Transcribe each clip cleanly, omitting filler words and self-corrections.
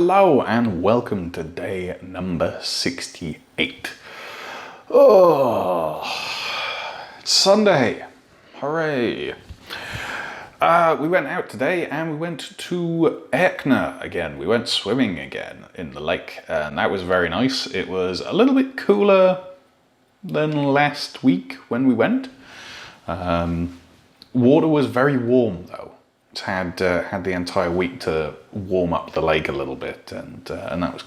Hello and welcome to day number 68. Oh, it's Sunday. Hooray. We went out today and we went to Ekna again. We went swimming again in the lake and that was very nice. It was a little bit cooler than last week when we went. Water was very warm though. It's had the entire week to warm up the lake a little bit, and that was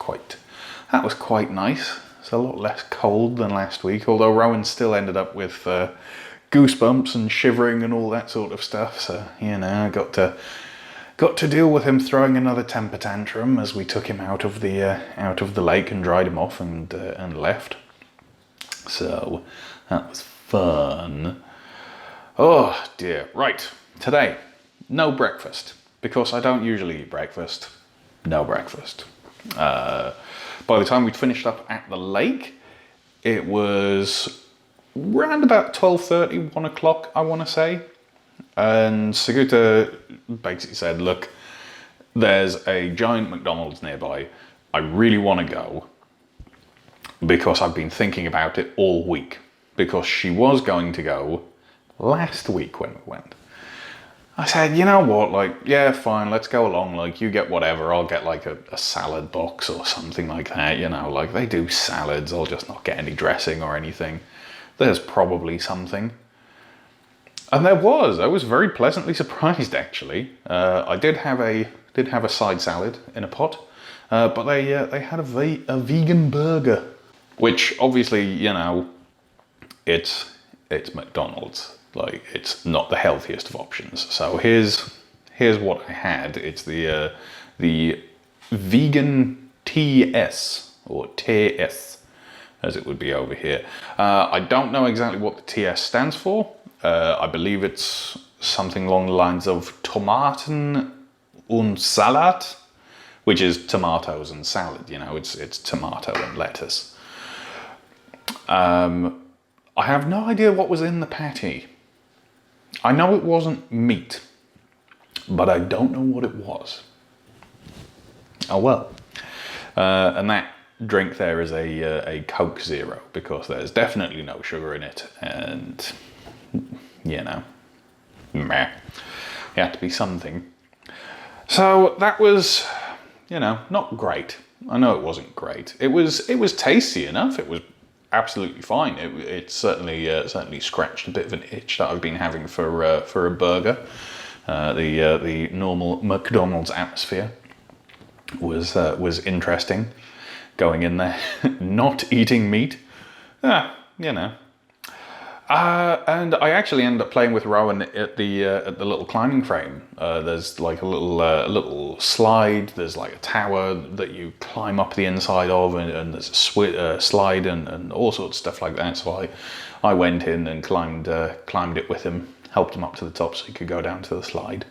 quite nice. It's a lot less cold than last week, although Rowan still ended up with goosebumps and shivering and all that sort of stuff. So you know, I got to deal with him throwing another temper tantrum as we took him out of the lake and dried him off and left. So that was fun. Oh dear. Right, today. No breakfast, because I don't usually eat breakfast. No breakfast. By the time we'd finished up at the lake, it was around about 12:30, 1 o'clock, I want to say. And Saguta basically said, look, there's a giant McDonald's nearby. I really want to go, because I've been thinking about it all week. Because she was going to go last week when we went. I said, you know what, like, yeah, fine, let's go along, like, you get whatever, I'll get like a salad box or something like that, you know, like, they do salads, I'll just not get any dressing or anything. There's probably something. And there was. I was very pleasantly surprised, actually. I did have a side salad in a pot, but they had a vegan burger, which obviously, you know, it's McDonald's. Like, it's not the healthiest of options. So here's what I had. It's the vegan TS, or TS, as it would be over here. I don't know exactly what the TS stands for. I believe it's something along the lines of Tomaten und Salat, which is tomatoes and salad. You know, it's tomato and lettuce. I have no idea what was in the patty. I know it wasn't meat, but I don't know what it was. Oh well. And that drink there is a Coke Zero, because there's definitely no sugar in it, and you know, meh. It had to be something. So that was, you know, not great. I know it wasn't great. It was tasty enough. It was absolutely fine. It certainly scratched a bit of an itch that I've been having for a burger. The normal McDonald's atmosphere was interesting. Going in there, not eating meat, you know. And I actually ended up playing with Rowan at the little climbing frame. There's like a little slide. There's like a tower that you climb up the inside of, and there's a slide and all sorts of stuff like that. So I went in and climbed it with him, helped him up to the top so he could go down to the slide,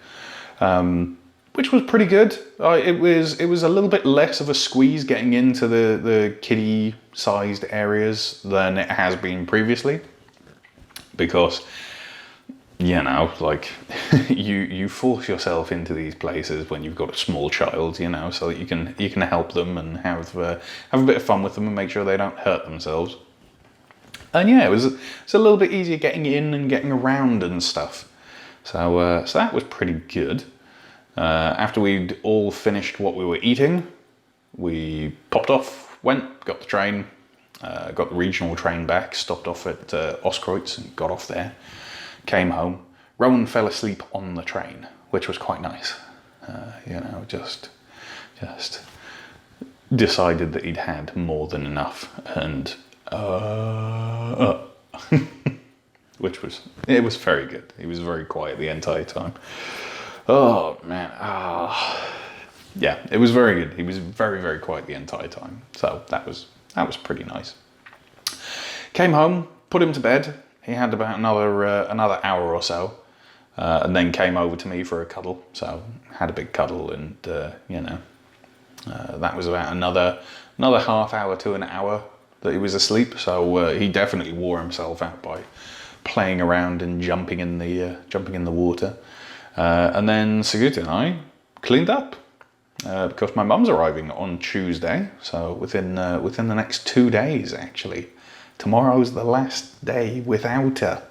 which was pretty good. It was a little bit less of a squeeze getting into the kiddie-sized areas than it has been previously. Because, you know, like, you force yourself into these places when you've got a small child, you know, so that you can help them and have a bit of fun with them and make sure they don't hurt themselves. And yeah, it's a little bit easier getting in and getting around and stuff. So that was pretty good. After we'd all finished what we were eating, we popped off, got the train. Got the regional train back, stopped off at Oskreutz and got off there, came home. Rowan fell asleep on the train, which was quite nice. You know, just decided that he'd had more than enough, and which was very good. He was very quiet the entire time. Oh man, yeah, it was very good. He was very, very quiet the entire time. So that was pretty nice. Came home, put him to bed. He had about another hour or so, and then came over to me for a cuddle. So had a big cuddle, and you know, that was about another half hour to an hour that he was asleep. So he definitely wore himself out by playing around and jumping in the water. And then Saguta and I cleaned up. because my mum's arriving on Tuesday, so within the next 2 days actually. Tomorrow's the last day without her,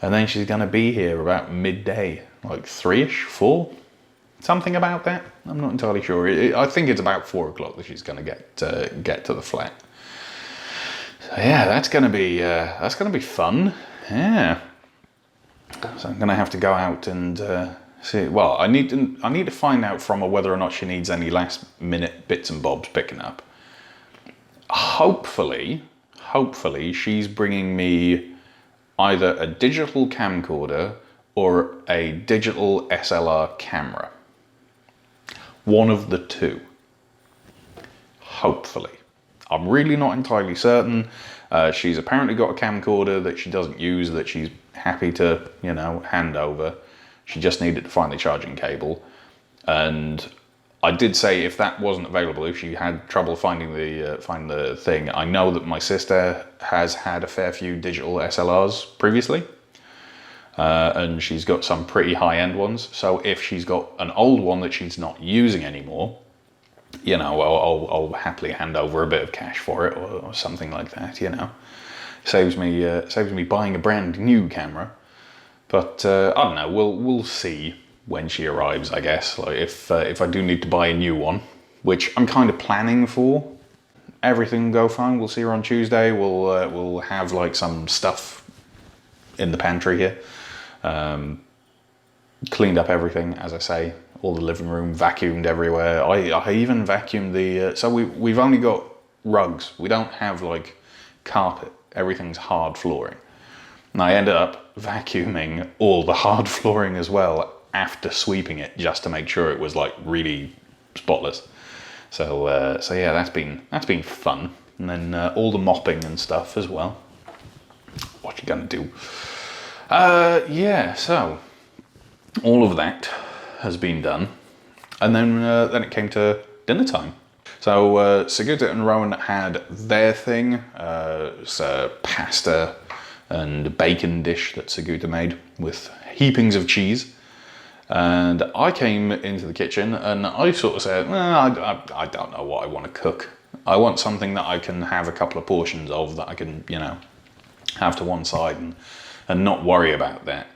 and then she's going to be here about midday, like 3ish, 4, something about that. I'm not entirely sure. I think it's about 4 o'clock that she's going to get to the flat. So yeah, that's going to be fun. Yeah. So I'm going to have to go out and see. Well, I need to find out from her whether or not she needs any last minute bits and bobs picking up. Hopefully she's bringing me either a digital camcorder or a digital SLR camera. One of the two. Hopefully. I'm really not entirely certain. She's apparently got a camcorder that she doesn't use, that she's happy to, hand over. She just needed to find the charging cable. And I did say if that wasn't available, if she had trouble finding the thing, I know that my sister has had a fair few digital SLRs previously. And she's got some pretty high-end ones. So if she's got an old one that she's not using anymore, I'll happily hand over a bit of cash for it or something like that. Saves me buying a brand new camera. But I don't know. We'll see when she arrives, I guess. Like if I do need to buy a new one, which I'm kind of planning for. Everything will go fine. We'll see her on Tuesday. We'll have like some stuff in the pantry here. Cleaned up everything, as I say. All the living room, vacuumed everywhere. I even vacuumed the... so we've only got rugs. We don't have like carpet. Everything's hard flooring. And I ended up vacuuming all the hard flooring as well after sweeping it, just to make sure it was like really spotless. So yeah, that's been fun. And then all the mopping and stuff as well. What you gonna do? Yeah, so all of that has been done, and then it came to dinner time. So Sigurda and Rowan had their thing. It's a pasta and bacon dish that Sigurda made with heapings of cheese. And I came into the kitchen and I sort of said, I don't know what I want to cook. I want something that I can have a couple of portions of, that I can, have to one side and not worry about that.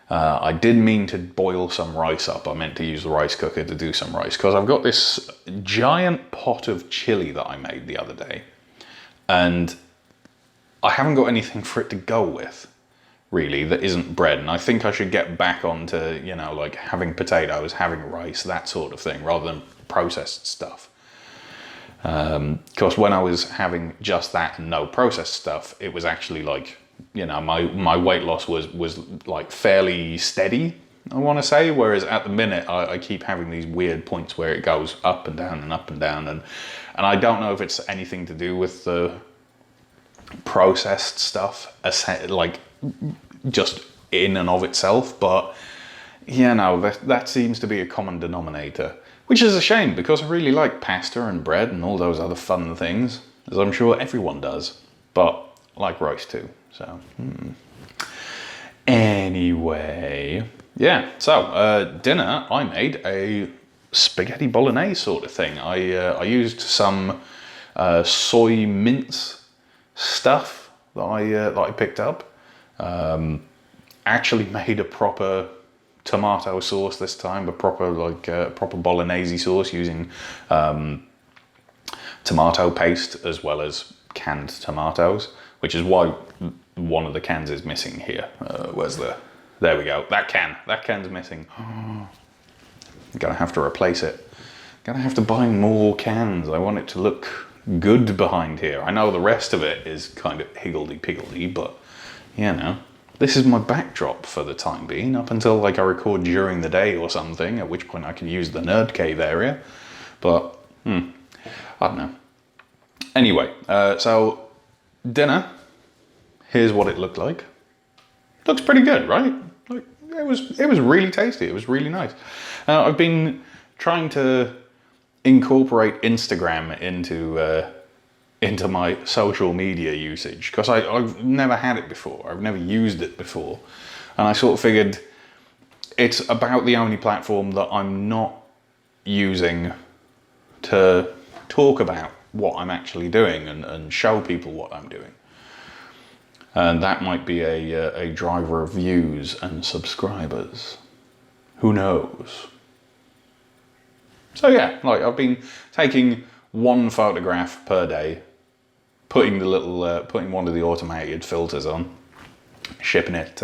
I did mean to boil some rice up. I meant to use the rice cooker to do some rice, because I've got this giant pot of chili that I made the other day, and I haven't got anything for it to go with, really, that isn't bread. And I think I should get back onto, like having potatoes, having rice, that sort of thing, rather than processed stuff. Because when I was having just that and no processed stuff, it was actually like, my weight loss was like fairly steady, I want to say, whereas at the minute I keep having these weird points where it goes up and down and up and down, and I don't know if it's anything to do with the processed stuff, like just in and of itself, but that seems to be a common denominator, which is a shame, because I really like pasta and bread and all those other fun things, as I'm sure everyone does, but I like rice too. So anyway, yeah, so dinner, I made a spaghetti bolognese sort of thing. I used some soy mince stuff that I picked up. Actually made a proper tomato sauce this time, a proper bolognese sauce using tomato paste as well as canned tomatoes, which is why one of the cans is missing here. There we go. That can's missing. I'm gonna have to replace it. Gonna have to buy more cans. I want it to look good behind here. I know the rest of it is kind of higgledy-piggledy, but this is my backdrop for the time being, up until like I record during the day or something, at which point I can use the nerd cave area. But I don't know. Anyway, so dinner. Here's what it looked like. Looks pretty good, right? Like, it was really tasty. It was really nice. I've been trying to incorporate Instagram into my social media usage, because I've never had it before. I've never used it before, and I sort of figured it's about the only platform that I'm not using to talk about what I'm actually doing and show people what I'm doing. And that might be a driver of views and subscribers. Who knows? So yeah, like I've been taking one photograph per day, putting the little, putting one of the automated filters on, shipping it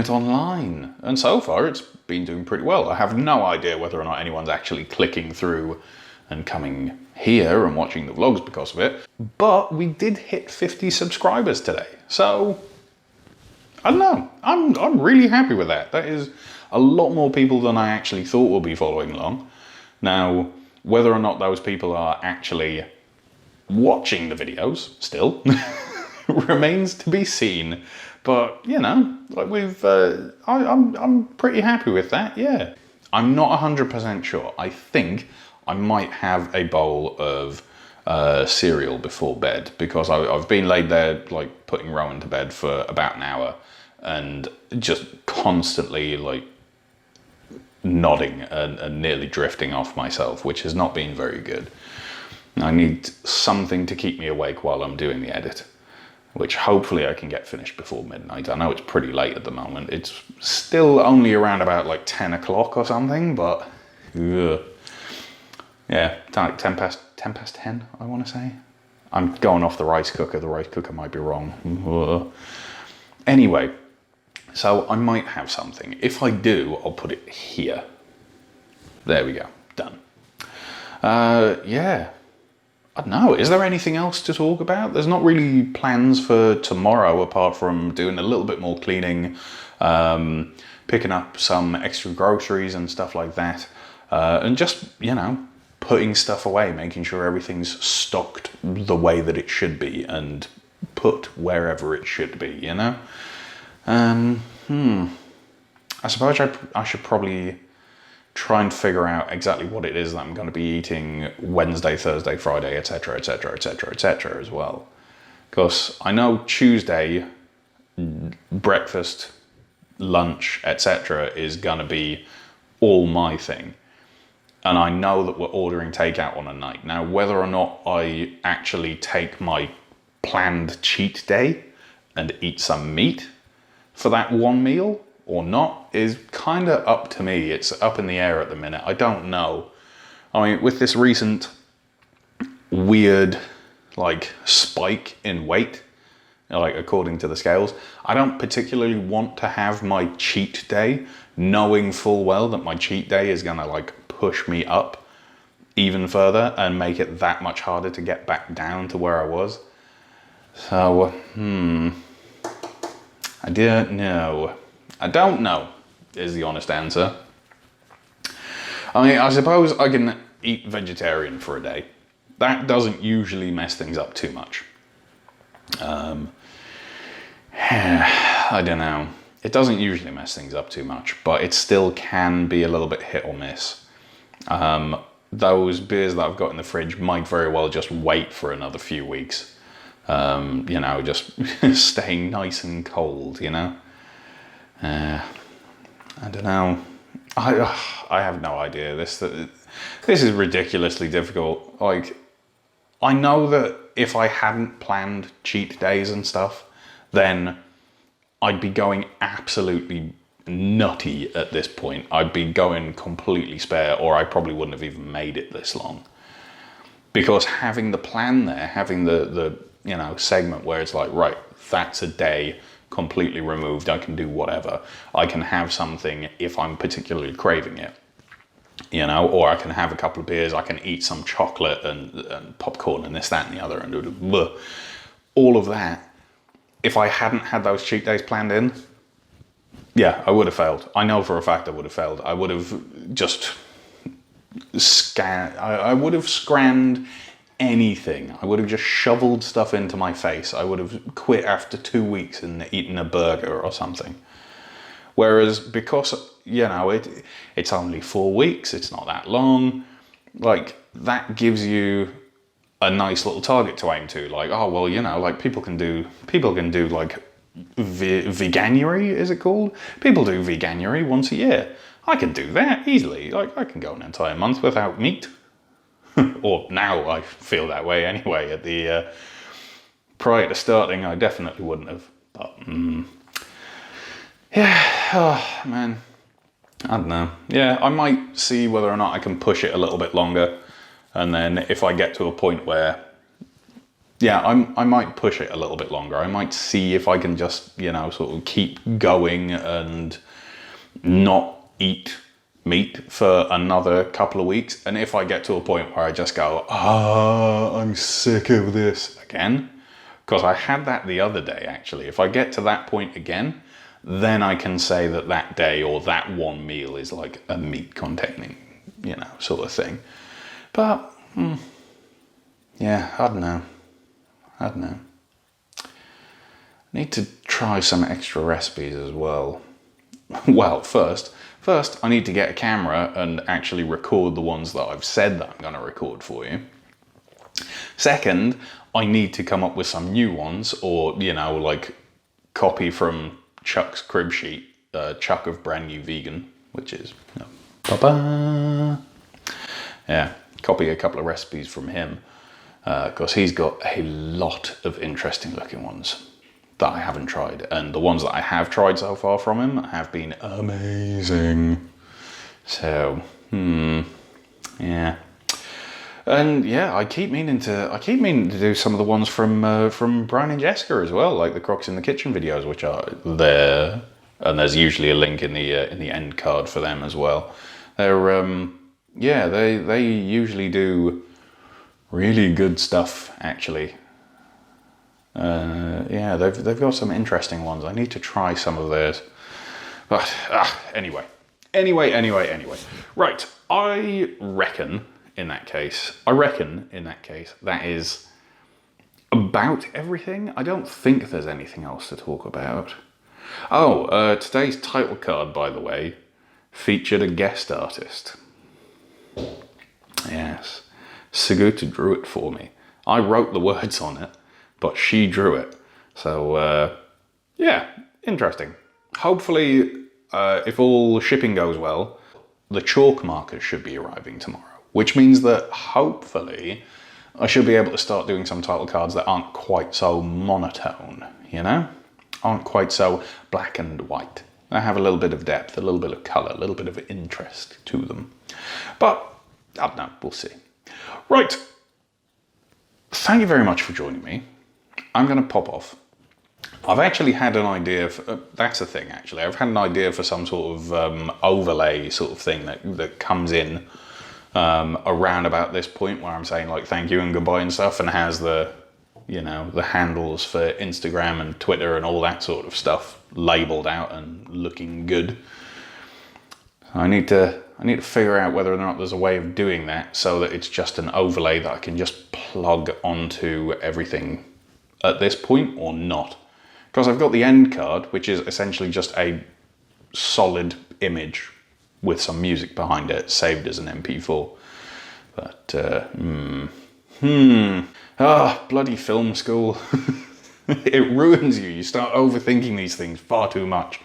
online, and so far it's been doing pretty well. I have no idea whether or not anyone's actually clicking through and coming here and watching the vlogs because of it, but we did hit 50 subscribers today, so I don't know. I'm really happy with that. That is a lot more people than I actually thought would be following along. Now, whether or not those people are actually watching the videos still remains to be seen. But you know, like I'm pretty happy with that. Yeah, I'm not 100% sure. I think I might have a bowl of cereal before bed, because I've been laid there like putting Rowan to bed for about an hour and just constantly like nodding and nearly drifting off myself, which has not been very good. I need something to keep me awake while I'm doing the edit, which hopefully I can get finished before midnight. I know it's pretty late at the moment. It's still only around about like 10 o'clock or something, but ugh. Yeah, 10 past 10, I want to say. I'm going off the rice cooker. The rice cooker might be wrong. Ugh. Anyway, so I might have something. If I do, I'll put it here. There we go. Done. Yeah. I don't know. Is there anything else to talk about? There's not really plans for tomorrow apart from doing a little bit more cleaning, picking up some extra groceries and stuff like that, and just, you know, putting stuff away, making sure everything's stocked the way that it should be and put wherever it should be, you know? I suppose I should probably try and figure out exactly what it is that I'm going to be eating Wednesday, Thursday, Friday, etc., etc., etc., etc. as well. Because I know Tuesday, breakfast, lunch, etc. is going to be all my thing. And I know that we're ordering takeout on a night. Now, whether or not I actually take my planned cheat day and eat some meat for that one meal or not is kind of up to me. It's up in the air at the minute. I don't know. I mean, with this recent weird like spike in weight, like according to the scales, I don't particularly want to have my cheat day knowing full well that my cheat day is gonna like push me up even further and make it that much harder to get back down to where I was. So, I don't know. I don't know is the honest answer. I mean, I suppose I can eat vegetarian for a day. That doesn't usually mess things up too much. I don't know. It doesn't usually mess things up too much, but it still can be a little bit hit or miss. Those beers that I've got in the fridge might very well just wait for another few weeks. You know, just staying nice and cold, you know? I don't know. I have no idea. This is ridiculously difficult. Like, I know that if I hadn't planned cheat days and stuff, then I'd be going absolutely nutty at this point. I'd be going completely spare, or I probably wouldn't have even made it this long. Because having the plan there, having the you know, segment where it's like, right, that's a day completely removed, I can do whatever. I can have something if I'm particularly craving it, you know, or I can have a couple of beers, I can eat some chocolate and popcorn and this, that and the other, and all of that. If I hadn't had those cheat days planned in, yeah, I would have failed. I know for a fact I would have failed. I would have just I would have scrammed anything. I would have just shoveled stuff into my face. I would have quit after 2 weeks and eaten a burger or something. Whereas because, you know, it's only 4 weeks, it's not that long, like that gives you a nice little target to aim to. Like, oh, well, you know, like people can do like veganuary, is it called? People do veganuary once a year. I can do that easily. Like, I can go an entire month without meat. Or now I feel that way anyway. At the prior to starting, I definitely wouldn't have. But yeah, oh man, I don't know. Yeah, I might see whether or not I can push it a little bit longer, and then if I get to a point where, yeah, I might push it a little bit longer. I might see if I can just, you know, sort of keep going and not eat meat for another couple of weeks. And if I get to a point where I just go, I'm sick of this again, because I had that the other day actually. If I get to that point again, then I can say that that day or that one meal is like a meat containing, you know, sort of thing. But yeah, I don't know. I need to try some extra recipes as well. Well, first I need to get a camera and actually record the ones that I've said that I'm going to record for you. Second, I need to come up with some new ones, or, you know, like copy from Chuck's crib sheet, Chuck of Brand New Vegan, which is, you know, yeah, copy a couple of recipes from him, because he's got a lot of interesting looking ones that I haven't tried, and the ones that I have tried so far from him have been amazing. So, yeah, and yeah, I keep meaning to do some of the ones from Brian and Jessica as well, like the Crocs in the Kitchen videos, which are there, and there's usually a link in the end card for them as well. They're yeah, they usually do really good stuff actually. Yeah, they've got some interesting ones. I need to try some of theirs. But anyway. Right, I reckon in that case that is about everything. I don't think there's anything else to talk about. Oh, today's title card, by the way, featured a guest artist. Yes, Saguta drew it for me. I wrote the words on it, but she drew it. So, yeah, interesting. Hopefully, if all shipping goes well, the chalk markers should be arriving tomorrow, which means that hopefully I should be able to start doing some title cards that aren't quite so monotone, you know? Aren't quite so black and white. They have a little bit of depth, a little bit of colour, a little bit of interest to them. But, I don't know, we'll see. Right. Thank you very much for joining me. I'm going to pop off. I've actually had an idea, that's the thing actually, I've had an idea for some sort of overlay sort of thing that comes in around about this point where I'm saying like thank you and goodbye and stuff, and has the, you know, the handles for Instagram and Twitter and all that sort of stuff labelled out and looking good. I need to figure out whether or not there's a way of doing that so that it's just an overlay that I can just plug onto everything at this point or not. Because I've got the end card, which is essentially just a solid image with some music behind it, saved as an MP4. But, bloody film school. It ruins you. You start overthinking these things far too much.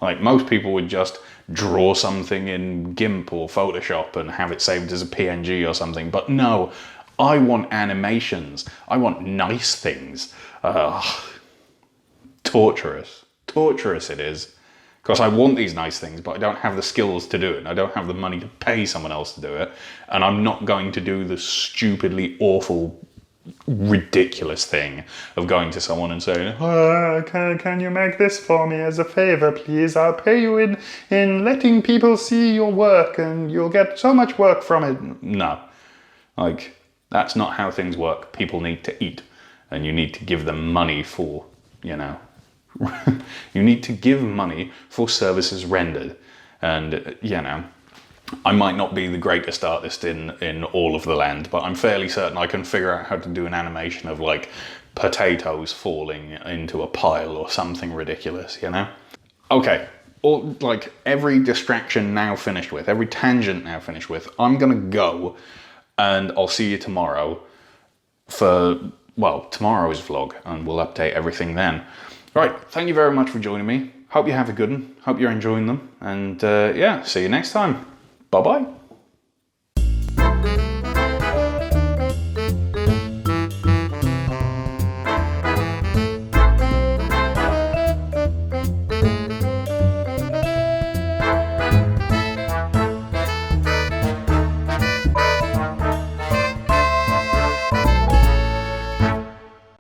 Like, most people would just draw something in GIMP or Photoshop and have it saved as a PNG or something. But no, I want animations. I want nice things. Torturous. Torturous it is. Because I want these nice things, but I don't have the skills to do it. And I don't have the money to pay someone else to do it. And I'm not going to do the stupidly awful, ridiculous thing of going to someone and saying, can you make this for me as a favor, please? I'll pay you in letting people see your work and you'll get so much work from it. No. Like, that's not how things work. People need to eat. And you need to give them money for, you know, you need to give money for services rendered. And, you know, I might not be the greatest artist in all of the land, but I'm fairly certain I can figure out how to do an animation of, like, potatoes falling into a pile or something ridiculous, you know? Okay, like, every distraction now finished with, every tangent now finished with, I'm gonna go and I'll see you tomorrow for, well, tomorrow's vlog, and we'll update everything then. Right, thank you very much for joining me. Hope you have a good one. Hope you're enjoying them. And yeah, see you next time. Bye-bye.